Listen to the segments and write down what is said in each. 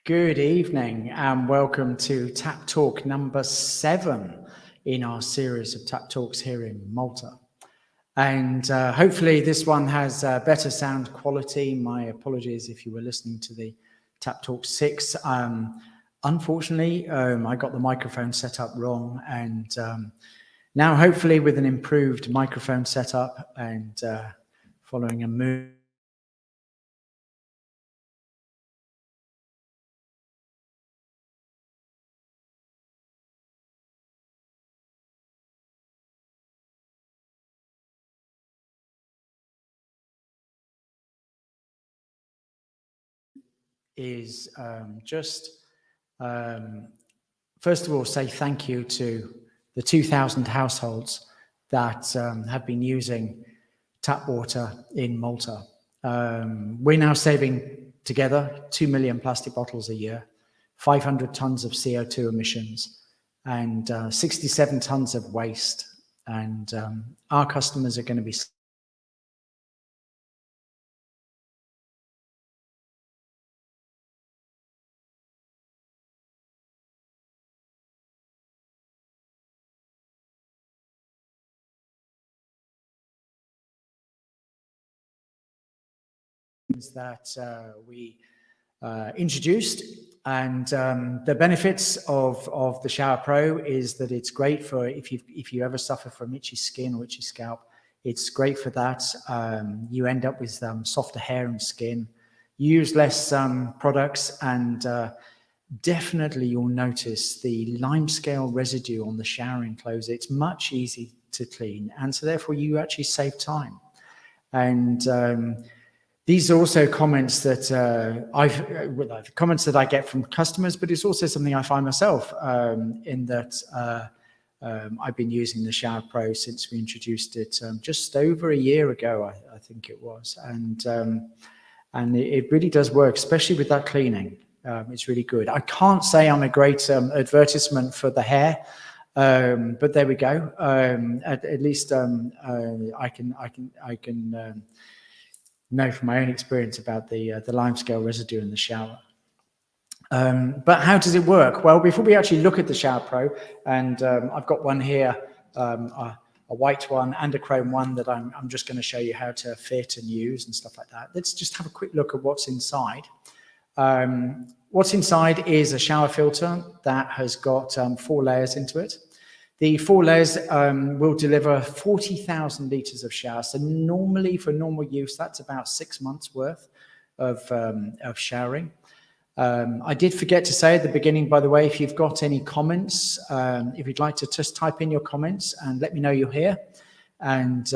Good evening and welcome to TAPP Talk number 7 in our series of TAPP Talks here in Malta. And hopefully this one has better sound quality. My apologies if you were listening to the TAPP Talk 6. Unfortunately, I got the microphone set up wrong, and now hopefully with an improved microphone setup and following a move is first of all, say thank you to the 2,000 households that have been using tap water in Malta. We're now saving together 2 million plastic bottles a year, 500 tons of CO2 emissions, and 67 tons of waste. And our customers are going to be that we introduced, and the benefits of the ShowerPro is that it's great for if you ever suffer from itchy skin or itchy scalp. It's great for that. You end up with softer hair and skin. You use less products, and definitely you'll notice the limescale residue on the showering clothes. It's much easier to clean, and so therefore you actually save time. And these are also comments that comments that I get from customers, but it's also something I find myself in that I've been using the ShowerPro since we introduced it just over a year ago, I think it was, and it really does work, especially with that cleaning. It's really good. I can't say I'm a great advertisement for the hair, but there we go. At least I can know from my own experience about the limescale residue in the shower. But how does it work? Well, before we actually look at the ShowerPro, and I've got one here, a white one and a chrome one that I'm just going to show you how to fit and use and stuff like that. Let's just have a quick look at what's inside. What's inside is a shower filter that has got 4 layers into it. The 4 layers will deliver 40,000 litres of shower. So normally, for normal use, that's about 6 months worth of showering. I did forget to say at the beginning, by the way, if you've got any comments, if you'd like to just type in your comments and let me know you're here. And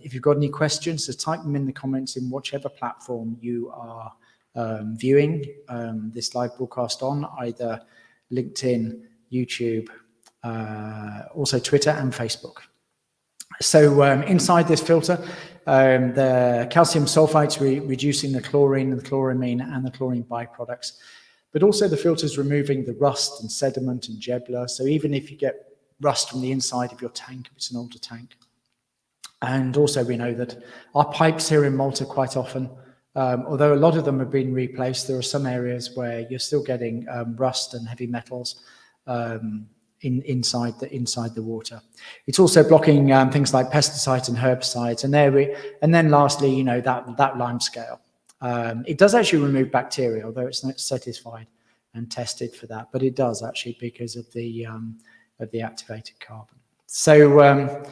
if you've got any questions, just type them in the comments in whichever platform you are viewing this live broadcast on, either LinkedIn, YouTube, also Twitter and Facebook. So inside this filter, the calcium sulfites reducing the chlorine and the chloramine and the chlorine byproducts, but also the filter's removing the rust and sediment and gebla. So even if you get rust from the inside of your tank, if it's an older tank. And also we know that our pipes here in Malta quite often, although a lot of them have been replaced, there are some areas where you're still getting rust and heavy metals inside the water. It's also blocking things like pesticides and herbicides, and then lastly, you know, that limescale. It does actually remove bacteria, although it's not certified and tested for that, but it does actually because of the activated carbon. So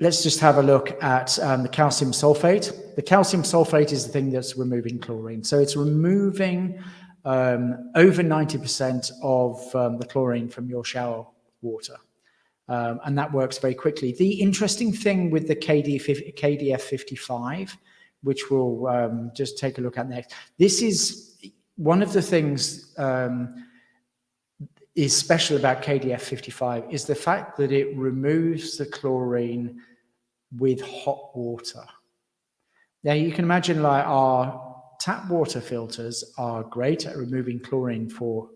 let's just have a look at the calcium sulfate. The calcium sulfate is the thing that's removing chlorine. So it's removing over 90% of the chlorine from your shower water. And that works very quickly. The interesting thing with the KDF 55, which we'll just take a look at next, this is one of the things is special about KDF 55 is the fact that it removes the chlorine with hot water. Now you can imagine, like, our tap water filters are great at removing chlorine for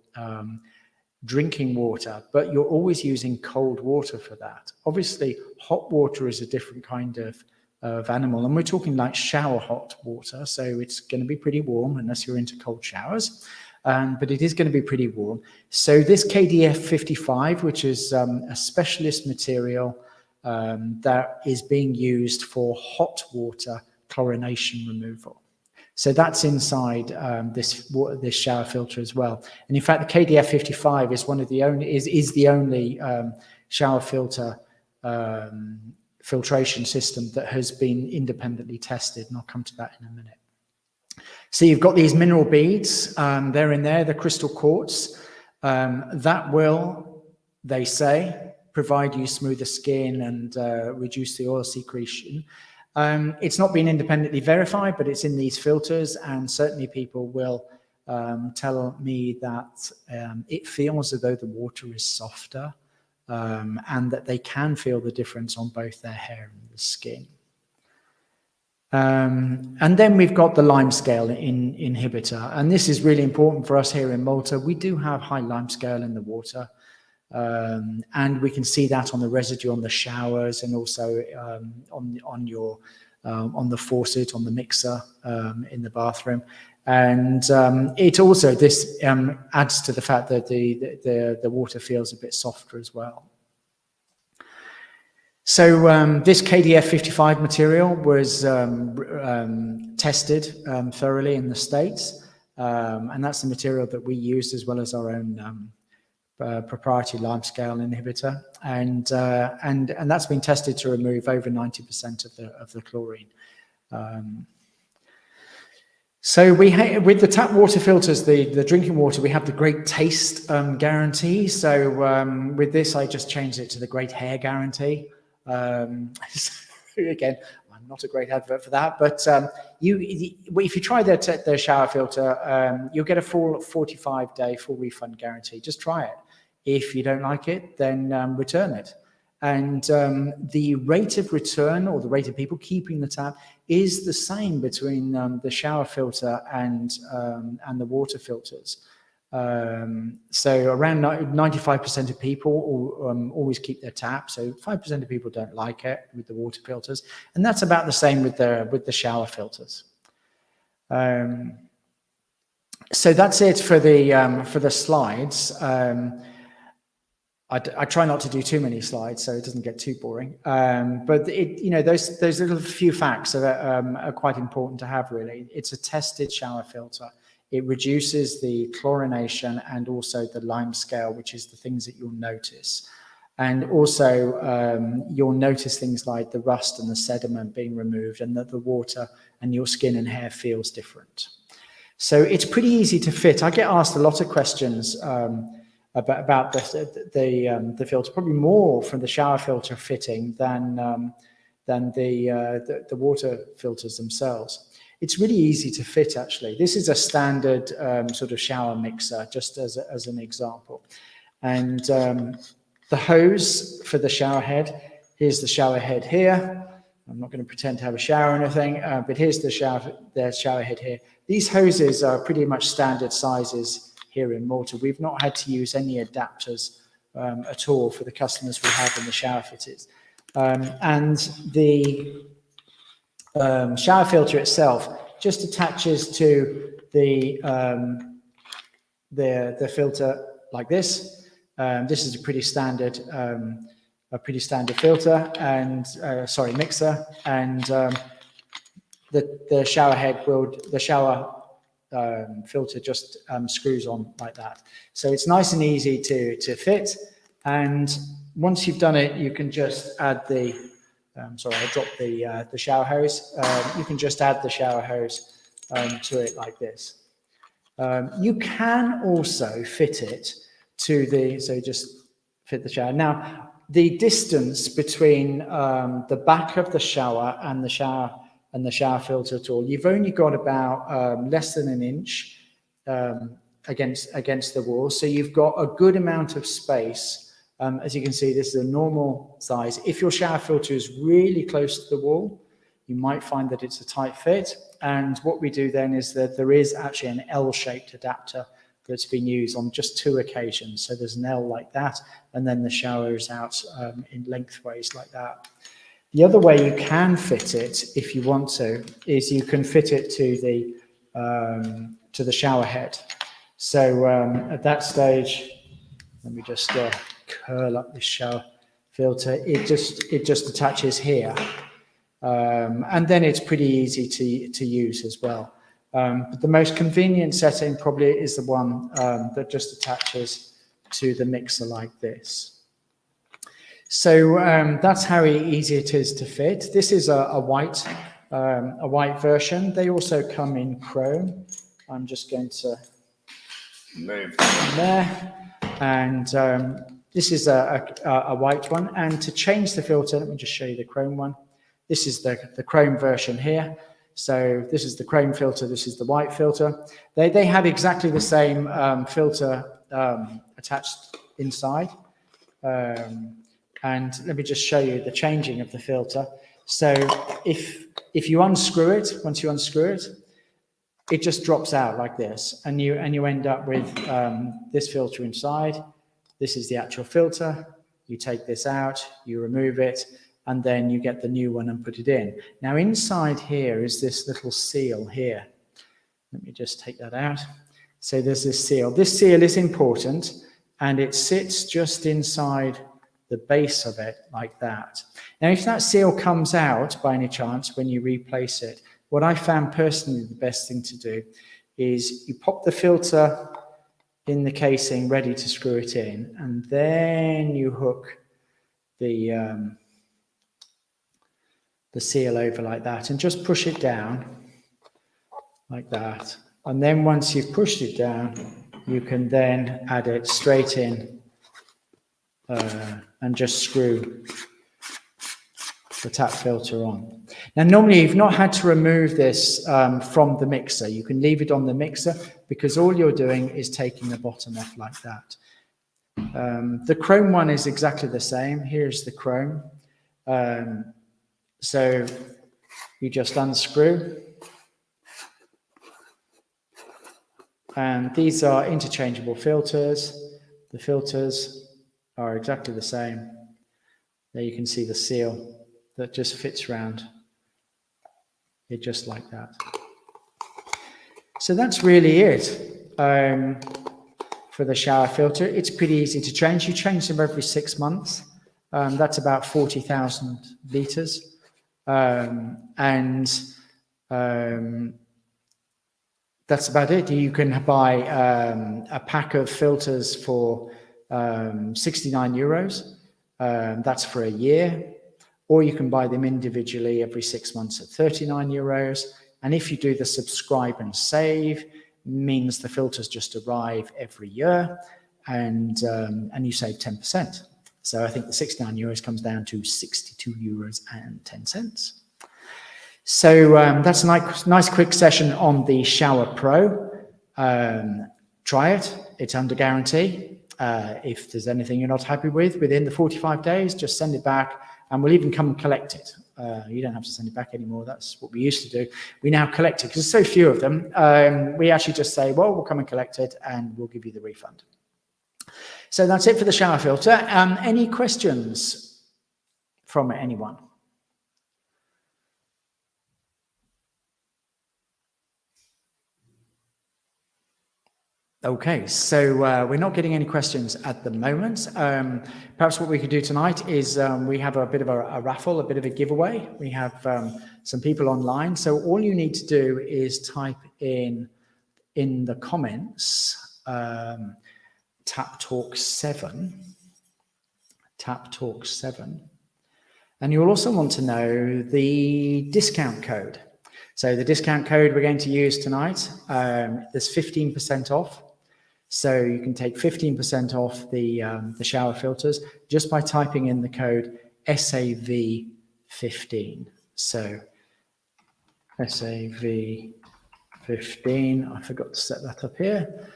drinking water, but you're always using cold water for that. Obviously, hot water is a different kind of of animal. And we're talking like shower hot water. So it's going to be pretty warm unless you're into cold showers. But it is going to be pretty warm. So this KDF 55, which is a specialist material that is being used for hot water chlorination removal. So that's inside this shower filter as well. And in fact, the KDF 55 is one of the only is the only shower filter filtration system that has been independently tested, and I'll come to that in a minute. So you've got these mineral beads, they're in there, the crystal quartz. That will, they say, provide you smoother skin and reduce the oil secretion. It's not been independently verified, but it's in these filters, and certainly people will tell me that it feels as though the water is softer, and that they can feel the difference on both their hair and the skin. And then we've got the limescale inhibitor, and this is really important for us here in Malta. We do have high limescale in the water, and we can see that on the residue on the showers, and also on the faucet, on the mixer in the bathroom. And it also, this adds to the fact that the water feels a bit softer as well. So this KDF 55 material was tested thoroughly in the States, and that's the material that we used, as well as our own proprietary limescale inhibitor, and that's been tested to remove over 90% of the chlorine. So with the tap water filters, the drinking water, we have the great taste guarantee. So with this, I just changed it to the great hair guarantee. Again, I'm not a great advert for that, but if you try the shower filter, you'll get a full 45-day full refund guarantee. Just try it. If you don't like it, then return it. And the rate of return, or the rate of people keeping the tap, is the same between the shower filter and the water filters. So around 95% of people always keep their tap. So 5% of people don't like it with the water filters, and that's about the same with the shower filters. So that's it for the slides. I try not to do too many slides so it doesn't get too boring. But those little few facts are quite important to have, really. It's a tested shower filter. It reduces the chlorination and also the limescale, which is the things that you'll notice. And also you'll notice things like the rust and the sediment being removed, and that the water and your skin and hair feels different. So it's pretty easy to fit. I get asked a lot of questions about the filter, probably more from the shower filter fitting than the water filters themselves. It's really easy to fit, actually. This is a standard sort of shower mixer, just as an example. And the hose for the shower head, here's the shower head here. I'm not going to pretend to have a shower or anything, but here's the shower head here. These hoses are pretty much standard sizes here in Malta. We've not had to use any adapters at all for the customers we have in the shower fitters. And the shower filter itself just attaches to the filter like this. This is a pretty standard filter and mixer, and the shower head filter just screws on like that. So it's nice and easy to fit. And once you've done it, you can just add the sorry, I dropped the shower hose. You can just add the shower hose to it like this. You can also fit it to so just fit the shower. Now, the distance between the back of the shower and the shower filter at all, you've only got about less than an inch against the wall. So you've got a good amount of space. As you can see, this is a normal size. If your shower filter is really close to the wall, you might find that it's a tight fit. And what we do then is that there is actually an L-shaped adapter that's been used on just 2 occasions. So there's an L like that, and then the shower is out in lengthways like that. The other way you can fit it, if you want to, is you can fit it to the shower head. So at that stage, let me just curl up this shower filter. It just attaches here, and then it's pretty easy to use as well. But the most convenient setting probably is the one that just attaches to the mixer like this. So that's how easy it is to fit. This is a white version. They also come in chrome. I'm just going to move from there, and this is a white one. And to change the filter, let me just show you the chrome one. This is the chrome version here. So this is the chrome filter. This is the white filter. They have exactly the same filter attached inside. And let me just show you the changing of the filter. So if you unscrew it, once you unscrew it, it just drops out like this, and you end up with this filter inside. This is the actual filter. You take this out, you remove it, and then you get the new one and put it in. Now inside here is this little seal here. Let me just take that out. So there's this seal. This seal is important, and it sits just inside the base of it like that. Now, if that seal comes out by any chance when you replace it, what I found personally the best thing to do is you pop the filter in the casing ready to screw it in, and then you hook the seal over like that and just push it down like that. And then once you've pushed it down, you can then add it straight in and just screw the tap filter on. Now, normally you've not had to remove this from the mixer. You can leave it on the mixer because all you're doing is taking the bottom off like that. The chrome one is exactly the same. Here's the chrome. So you just unscrew. And these are interchangeable filters. The filters are exactly the same. There you can see the seal that just fits around it just like that. So that's really it for the shower filter. It's pretty easy to change. You change them every 6 months. That's about 40,000 litres. That's about it. You can buy a pack of filters for €69. That's for a year. Or you can buy them individually every 6 months at €39. And if you do the subscribe and save, means the filters just arrive every year, and you save 10%. So I think the €69 comes down to €62.10. So that's a nice quick session on the Shower Pro. Try it. It's under guarantee. If there's anything you're not happy with within the 45 days, just send it back, and we'll even come and collect it. You don't have to send it back anymore. That's what we used to do. We now collect it because there's so few of them. We actually just say, well, we'll come and collect it and we'll give you the refund. So that's it for the shower filter. Any questions from anyone? Okay, so we're not getting any questions at the moment. Perhaps what we could do tonight is we have a bit of a raffle, a bit of a giveaway. We have some people online. So all you need to do is type in the comments, TAPP Talk 7, TAPP Talk 7. And you'll also want to know the discount code. So the discount code we're going to use tonight, there's 15% off. So you can take 15% off the shower filters just by typing in the code SAV15. So SAV15, I forgot to set that up here.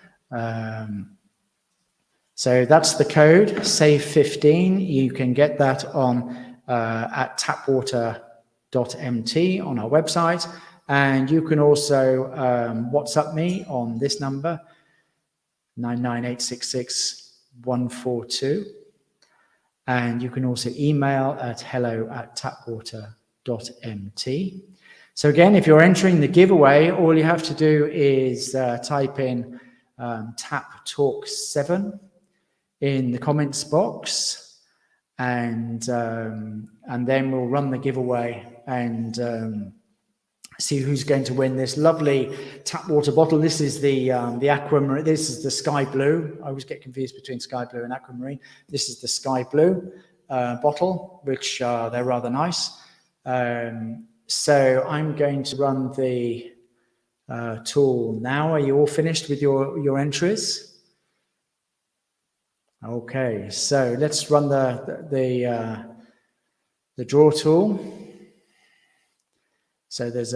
So that's the code, SAVE15. You can get that on at tapwater.mt on our website. And you can also WhatsApp me on this number, 99866 142. And you can also email at hello@tapwater.mt. So again, if you're entering the giveaway, all you have to do is type in TAPP Talk 7 in the comments box, and then we'll run the giveaway and see who's going to win this lovely tap water bottle. This is the aquamarine. This is the sky blue. I always get confused between sky blue and aquamarine. This is the sky blue bottle, which they're rather nice. So I'm going to run the tool now. Are you all finished with your entries? Okay, so let's run the draw tool. So there's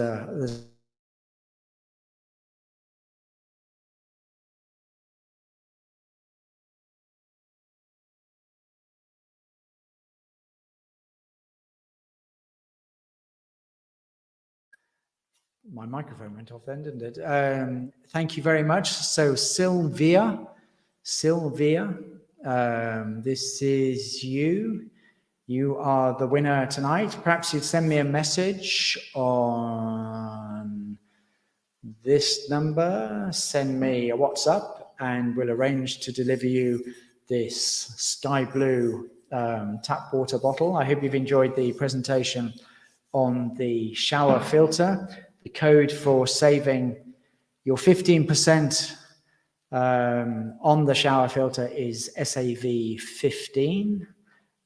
my microphone went off then, didn't it? Thank you very much. So Sylvia, this is you. You are the winner tonight. Perhaps you'd send me a message on this number, send me a WhatsApp, and we'll arrange to deliver you this sky blue tap water bottle. I hope you've enjoyed the presentation on the shower filter. The code for saving your 15% on the shower filter is SAV15.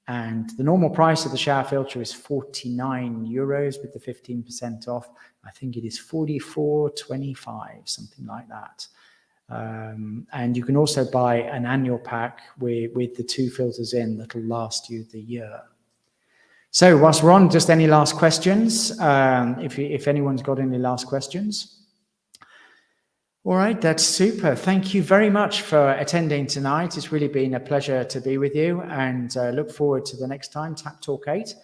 And the normal price of the shower filter is €49 with the 15% off. I think it is $44.25, something like that. And you can also buy an annual pack with the 2 filters in that'll last you the year. So whilst we're on, just any last questions? If anyone's got any last questions. All right, that's super. Thank you very much for attending tonight. It's really been a pleasure to be with you, and look forward to the next time, TAPP Talk 8,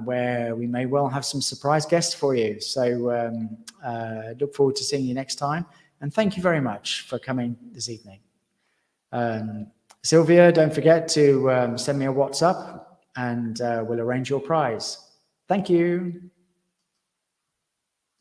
where we may well have some surprise guests for you. So look forward to seeing you next time, and thank you very much for coming this evening. Sylvia, don't forget to send me a WhatsApp, and we'll arrange your prize. Thank you.